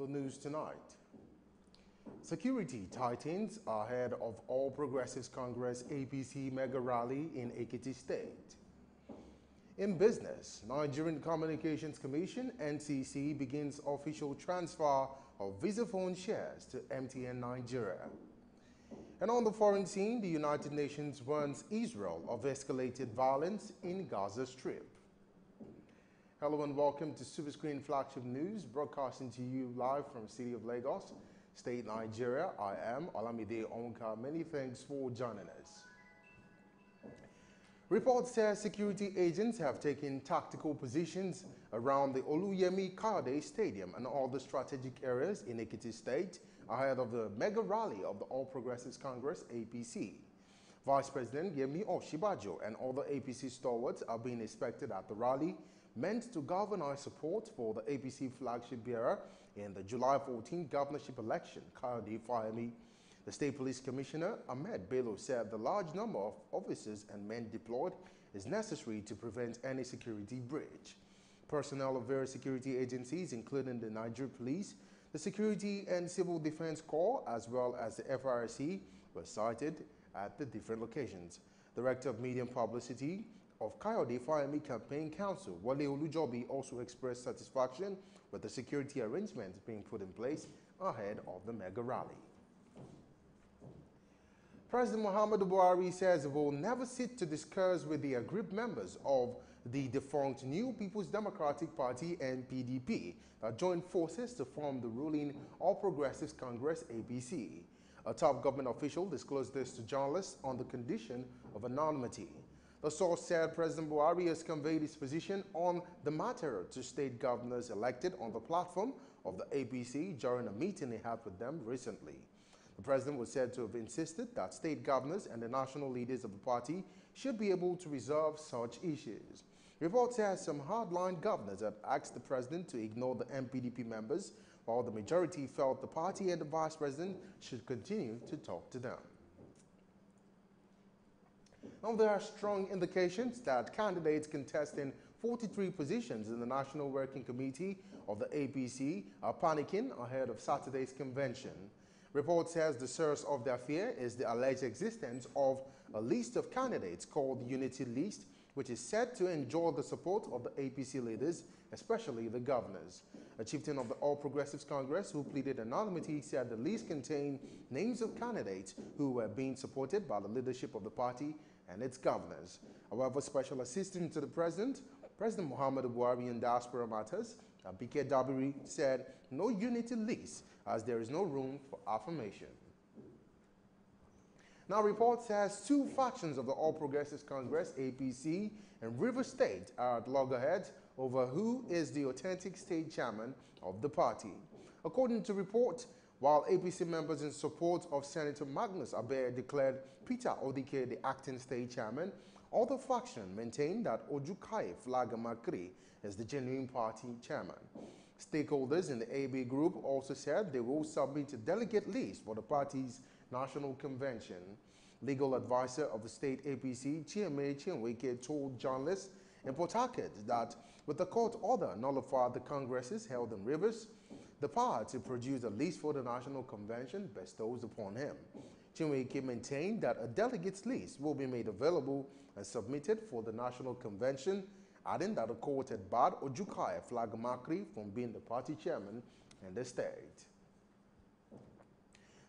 the news tonight. Security tightens ahead of All Progressives Congress APC mega rally in Ekiti State. In business, Nigerian Communications Commission (NCC) begins official transfer of Visaphone shares to MTN Nigeria. And on the foreign scene, the United Nations warns Israel of escalated violence in Gaza Strip. Hello and welcome to Superscreen Flagship News, broadcasting to you live from the city of Lagos, State, Nigeria. I am Olamide Onka. Many thanks for joining us. Reports say security agents have taken tactical positions around the Oluyemi Kayode Stadium and all the strategic areas in Ekiti State ahead of the mega rally of the All Progressives Congress (APC). Vice President Yemi Oshibajo and other APC stalwarts are being expected at the rally, meant to galvanize support for the APC flagship bearer in the July 14 governorship election, Kayode Fayemi. The State Police Commissioner, Ahmed Bello, said the large number of officers and men deployed is necessary to prevent any security breach. Personnel of various security agencies, including the Nigeria Police, the Security and Civil Defense Corps, as well as the FRSC, were cited at the different locations. Director of Media and Publicity of Kayode Fayemi Campaign Council, Wale Olujobi, also expressed satisfaction with the security arrangements being put in place ahead of the mega rally. President Muhammadu Buhari says he will never sit to discuss with the aggrieved members of the defunct New People's Democratic Party and PDP that joined forces to form the ruling All Progressives Congress (APC). A top government official disclosed this to journalists on the condition of anonymity. The source said President Buhari has conveyed his position on the matter to state governors elected on the platform of the APC during a meeting he had with them recently. The president was said to have insisted that state governors and the national leaders of the party should be able to resolve such issues. Reports say some hardline governors had asked the president to ignore the MPDP members, while the majority felt the party and the vice president should continue to talk to them. Now, there are strong indications that candidates contesting 43 positions in the National Working Committee of the APC are panicking ahead of Saturday's convention. Report says the source of their fear is the alleged existence of a list of candidates called the Unity List, which is said to enjoy the support of the APC leaders, especially the governors. A chieftain of the All Progressives Congress who pleaded anonymity said the list contained names of candidates who were being supported by the leadership of the party and its governors. However, Special Assistant to the President, President Muhammadu Buhari in Diaspora Matters, Abike Dabiri, said no unity list as there is no room for affirmation. Now, report says two factions of the All Progressives Congress (APC) in Rivers State are at loggerheads over who is the authentic state chairman of the party. According to report, while APC members in support of Senator Magnus Abe declared Peter Odike the acting state chairman, other factions maintain that Ojukai Flagamakri is the genuine party chairman. Stakeholders in the AB group also said they will submit a delegate list for the party's national convention. Legal advisor of the state APC, Chieme Chinwike, told journalists in Port Harcourt that with the court order nullified the congresses held in Rivers, the power to produce a list for the national convention bestows upon him. Chinwike maintained that a delegates list will be made available and submitted for the national convention, adding that the court had barred Ojukai Flagamakri from being the party chairman in the state.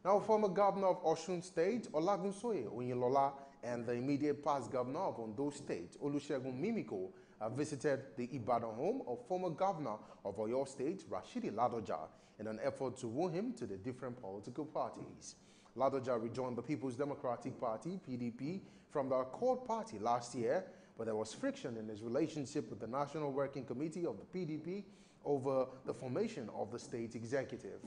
Now, former governor of Osun State, Olagunsoye Oyinlola, and the immediate past governor of Ondo State, Olusegun Mimiko, have visited the Ibadan home of former governor of Oyo State, Rashidi Ladoja, in an effort to woo him to the different political parties. Ladoja rejoined the People's Democratic Party, PDP, from the Accord Party last year, but there was friction in his relationship with the National Working Committee of the PDP over the formation of the state executive.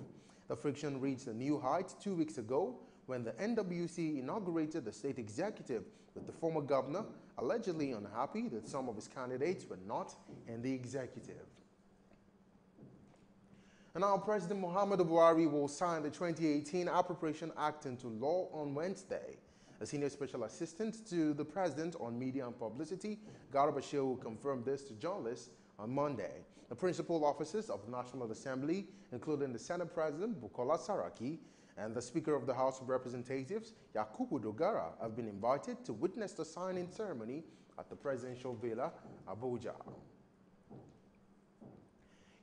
The friction reached a new height 2 weeks ago when the NWC inaugurated the state executive with the former governor allegedly unhappy that some of his candidates were not in the executive. And now President Muhammadu Buhari will sign the 2018 Appropriation Act into law on Wednesday. A senior special assistant to the president on media and publicity, Garba Shehu, confirmed this to journalists on Monday. The principal officers of the National Assembly, including the Senate President Bukola Saraki and the Speaker of the House of Representatives, Yakubu Dogara, have been invited to witness the signing ceremony at the Presidential Villa, Abuja.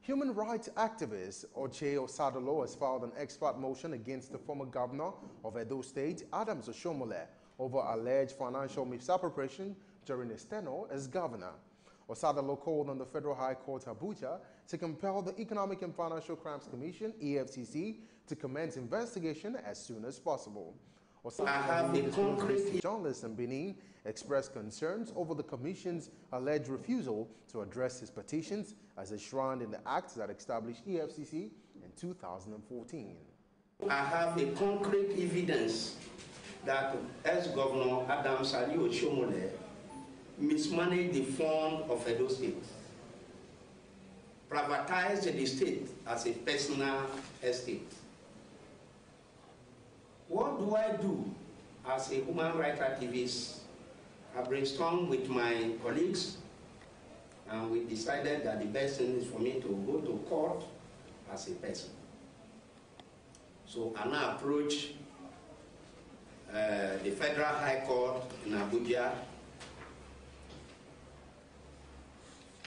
Human rights activist Oche Osadolo has filed an expert motion against the former governor of Edo State, Adams Oshomole, over alleged financial misappropriation during his tenure as governor. Osadolo called on the Federal High Court Abuja to compel the Economic and Financial Crimes Commission, EFCC, to commence investigation as soon as possible. Osadolo, journalists in Benin, expressed concerns over the Commission's alleged refusal to address his petitions as enshrined in the act that established EFCC in 2014. I have a concrete evidence that ex-Governor Adams Oshomole mismanaged the fund of Edo State, privatized the state as a personal estate. What do I do as a human rights activist? I brainstormed with my colleagues and we decided that the best thing is for me to go to court as a person. So I now approach the Federal High Court in Abuja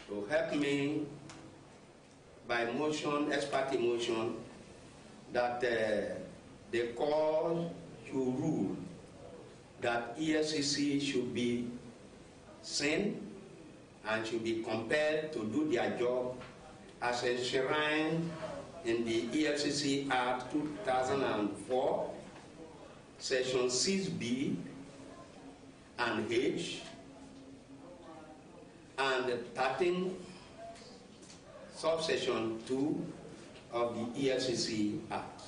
to help me by motion, expert motion, that the court should rule that EFCC should be sent and should be compelled to do their job as enshrined in the EFCC Act 2004, Section 6B and H, and 13 subsection 2 of the EFCC Act.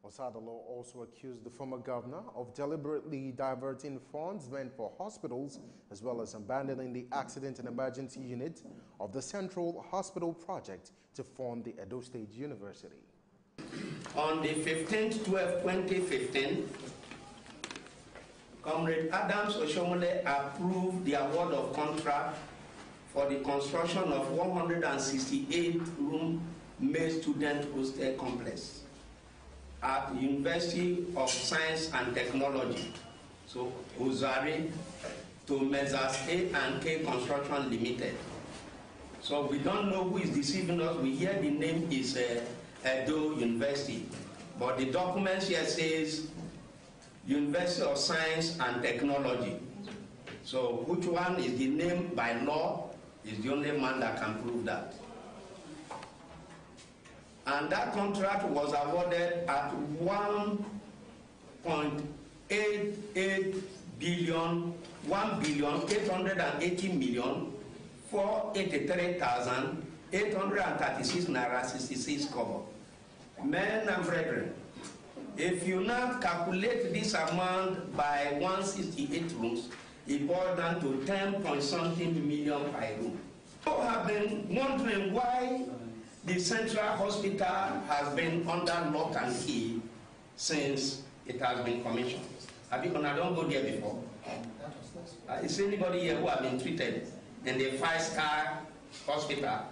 Osadolo also accused the former governor of deliberately diverting funds meant for hospitals, as well as abandoning the Accident and Emergency Unit of the Central Hospital Project to fund the Edo State University. On the 15/12/2015, Comrade Adams Oshomole approved the award of contract for the construction of 168-room male student hostel complex at the University of Science and Technology, so Uzari, to Measures A&K Construction Limited. So we don't know who is deceiving us. We hear the name is Edo University, but the document here says University of Science and Technology. So which one is the name by law is the only man that can prove that. And that contract was awarded at 1.88 billion, 1,880,483,836 naira 66 kobo. Men and brethren, if you now calculate this amount by 168 rooms, it boils down to 10-point-something million per room. So I have been wondering why the Central Hospital has been under lock and key since it has been commissioned. I don't go there before. Is anybody here who has been treated in the 5-star hospital?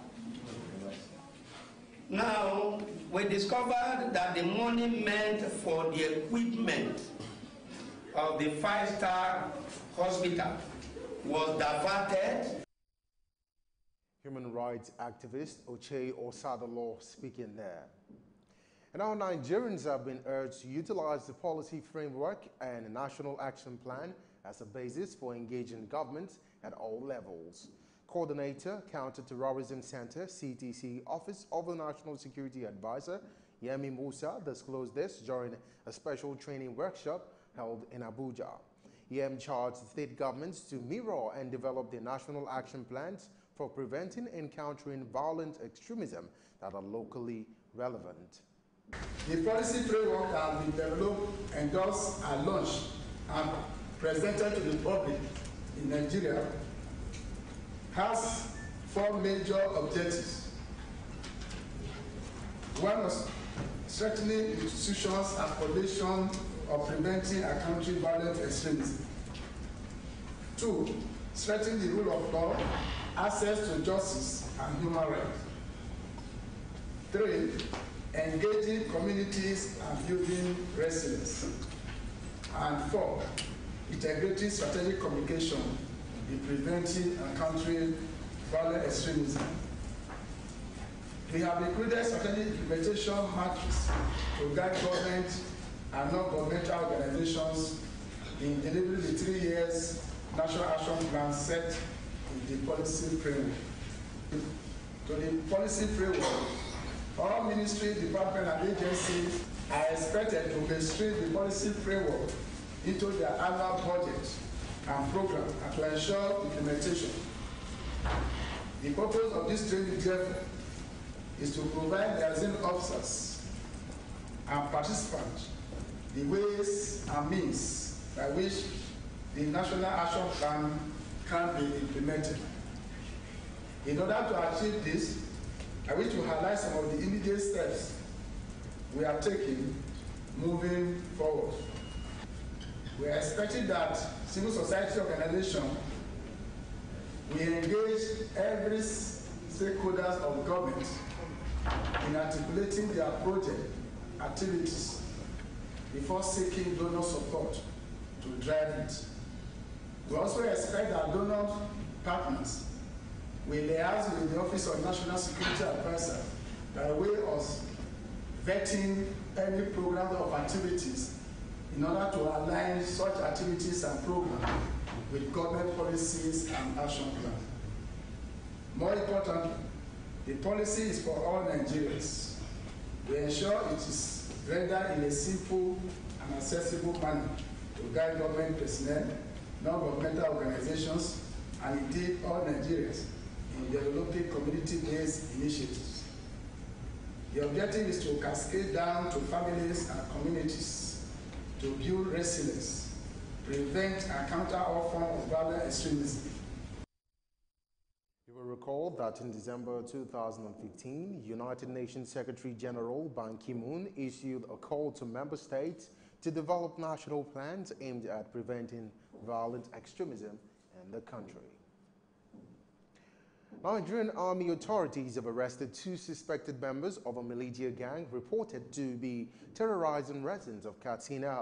Now, we discovered that the money meant for the equipment of the 5-star hospital was diverted. Human rights activist Oche Osadolo speaking there. And now Nigerians have been urged to utilize the policy framework and a national action plan as a basis for engaging governments at all levels. Coordinator, Counter-Terrorism Center, CTC, Office of the National Security Advisor, Yemi Musa, disclosed this during a special training workshop held in Abuja. Yem charged state governments to mirror and develop their national action plans for preventing and countering violent extremism that are locally relevant. The policy framework has been developed, endorsed, and launched and presented to the public in Nigeria has 4 major objectives. One was strengthening institutions and coalition of preventing and countering violent extremism. 2, strengthening the rule of law, access to justice, and human rights. 3, engaging communities and building resilience. And 4, integrating strategic communication in preventing and countering violent extremism. We have included strategic implementation matrix to guide government and non-governmental organizations in delivering the 3 years National Action Plan set in the policy framework. To the policy framework, all ministry, departments, and agencies are expected to mainstream the policy framework into their annual budget and program and to ensure implementation. The purpose of this training, therefore, is to provide liaison officers and participants the ways and means by which the National Action Plan can be implemented. In order to achieve this, I wish to highlight some of the immediate steps we are taking moving forward. We are expecting that civil society organizations will engage every stakeholders of government in articulating their project activities before seeking donor support to drive it. We also expect that donor partners will liaise with the Office of National Security Advisor by way of vetting any program of activities in order to align such activities and programs with government policies and action plans. More importantly, the policy is for all Nigerians. We ensure it is rendered in a simple and accessible manner to guide government personnel, non-governmental organizations, and indeed all Nigerians in developing community-based initiatives. The objective is to cascade down to families and communities to build resilience, prevent and counter all forms of violent extremism. You will recall that in December 2015, United Nations Secretary General Ban Ki-moon issued a call to member states to develop national plans aimed at preventing violent extremism in the country. Nigerian Army authorities have arrested 2 suspected members of a militia gang reported to be terrorizing residents of Katsina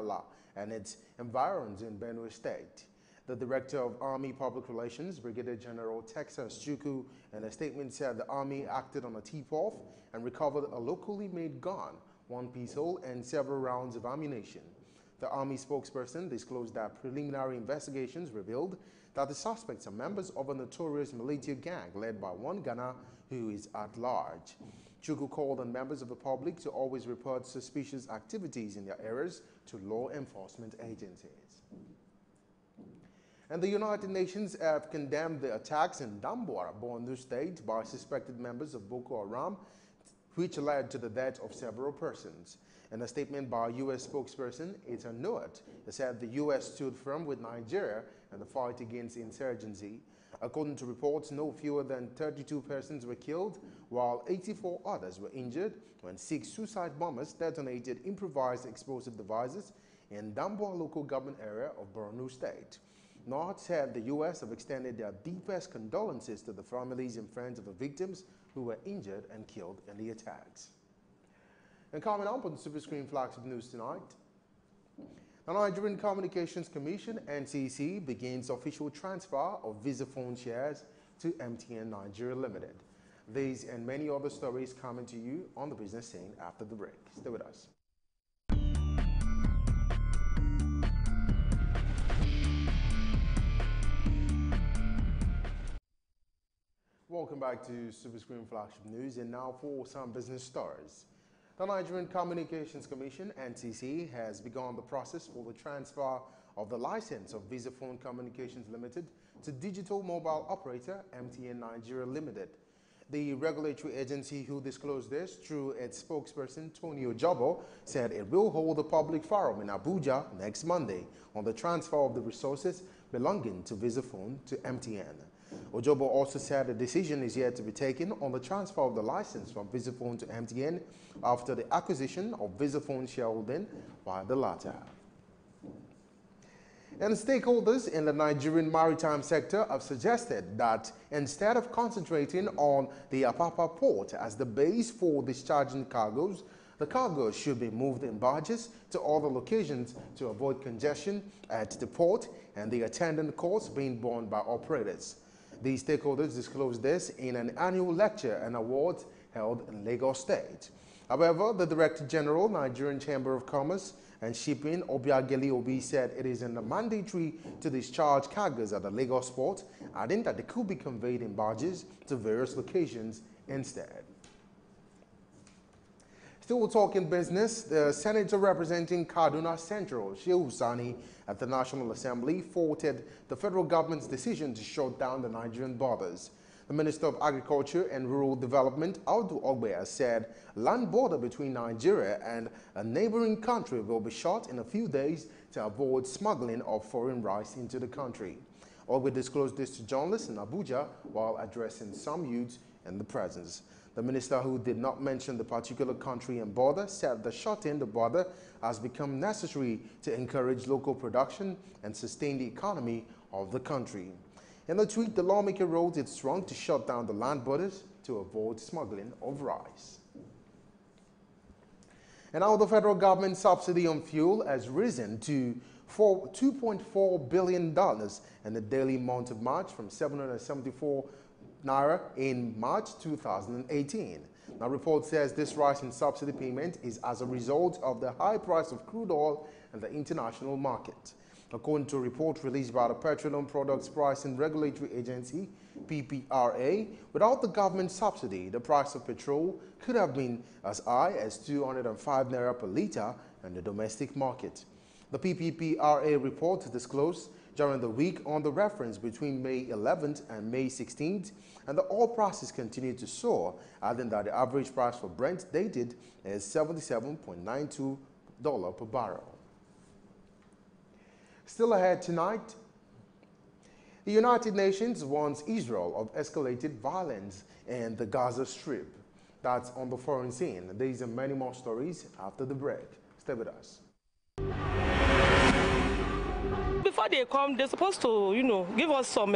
and its environs in Benue State. The Director of Army Public Relations, Brigadier General Texas Chukwu, in a statement said the Army acted on a tip-off and recovered a locally made gun, 1 pistol, and several rounds of ammunition. The Army spokesperson disclosed that preliminary investigations revealed that the suspects are members of a notorious militia gang led by one gunner who is at large. Chukwu called on members of the public to always report suspicious activities in their areas to law enforcement agencies. And the United Nations have condemned the attacks in Damboa, Borno State, by suspected members of Boko Haram, which led to the death of several persons. In a statement by U.S. spokesperson Ethan Nutt, it said the U.S. stood firm with Nigeria in the fight against insurgency. According to reports, no fewer than 32 persons were killed, while 84 others were injured when 6 suicide bombers detonated improvised explosive devices in Damboa local government area of Borno State. Nutt said the U.S. have extended their deepest condolences to the families and friends of the victims who were injured and killed in the attacks. And coming up on the Superscreen flagship news tonight, the Nigerian Communications Commission, NCC, begins official transfer of Visaphone shares to MTN Nigeria Limited. These and many other stories coming to you on the business scene after the break. Stay with us. Welcome back to Superscreen flagship news, and now for some business stories. The Nigerian Communications Commission, NCC, has begun the process for the transfer of the license of Visaphone Communications Limited to digital mobile operator MTN Nigeria Limited. The regulatory agency who disclosed this through its spokesperson Tony Ojobo said it will hold a public forum in Abuja next Monday on the transfer of the resources belonging to Visaphone to MTN. Ojobo also said a decision is yet to be taken on the transfer of the license from Visaphone to MTN after the acquisition of Visaphone shareholding by the latter. And stakeholders in the Nigerian maritime sector have suggested that instead of concentrating on the Apapa port as the base for discharging cargoes, the cargoes should be moved in barges to other locations to avoid congestion at the port and the attendant costs being borne by operators. These stakeholders disclosed this in an annual lecture and awards held in Lagos State. However, the Director General, Nigerian Chamber of Commerce and Shipping, Obiageli Obi, said it is mandatory to discharge cargoes at the Lagos port, adding that they could be conveyed in barges to various locations instead. Still talking business, the senator representing Kaduna Central, Shehu Sani, at the National Assembly faulted the federal government's decision to shut down the Nigerian borders. The Minister of Agriculture and Rural Development, Audu Ogbe, said land border between Nigeria and a neighboring country will be shut in a few days to avoid smuggling of foreign rice into the country. Ogbe disclosed this to journalists in Abuja while addressing some youths in the presence. The minister, who did not mention the particular country and border, said the shutting the border has become necessary to encourage local production and sustain the economy of the country. In a tweet, the lawmaker wrote it's wrong to shut down the land borders to avoid smuggling of rice. And now the federal government subsidy on fuel has risen to $2.4 billion in the daily month of March from 774 Naira in March 2018. Now, report says this rise in subsidy payment is as a result of the high price of crude oil in the international market. According to a report released by the Petroleum Products Pricing Regulatory Agency, PPRA, without the government subsidy, the price of petrol could have been as high as 205 Naira per litre in the domestic market. The PPRA report disclosed during the week on the reference between May 11th and May 16th, and the oil prices continued to soar, adding that the average price for Brent dated is $77.92 per barrel. Still ahead tonight, the United Nations warns Israel of escalated violence in the Gaza Strip. That's on the foreign scene. These and many more stories after the break. Stay with us. Before they come, they're supposed to, give us some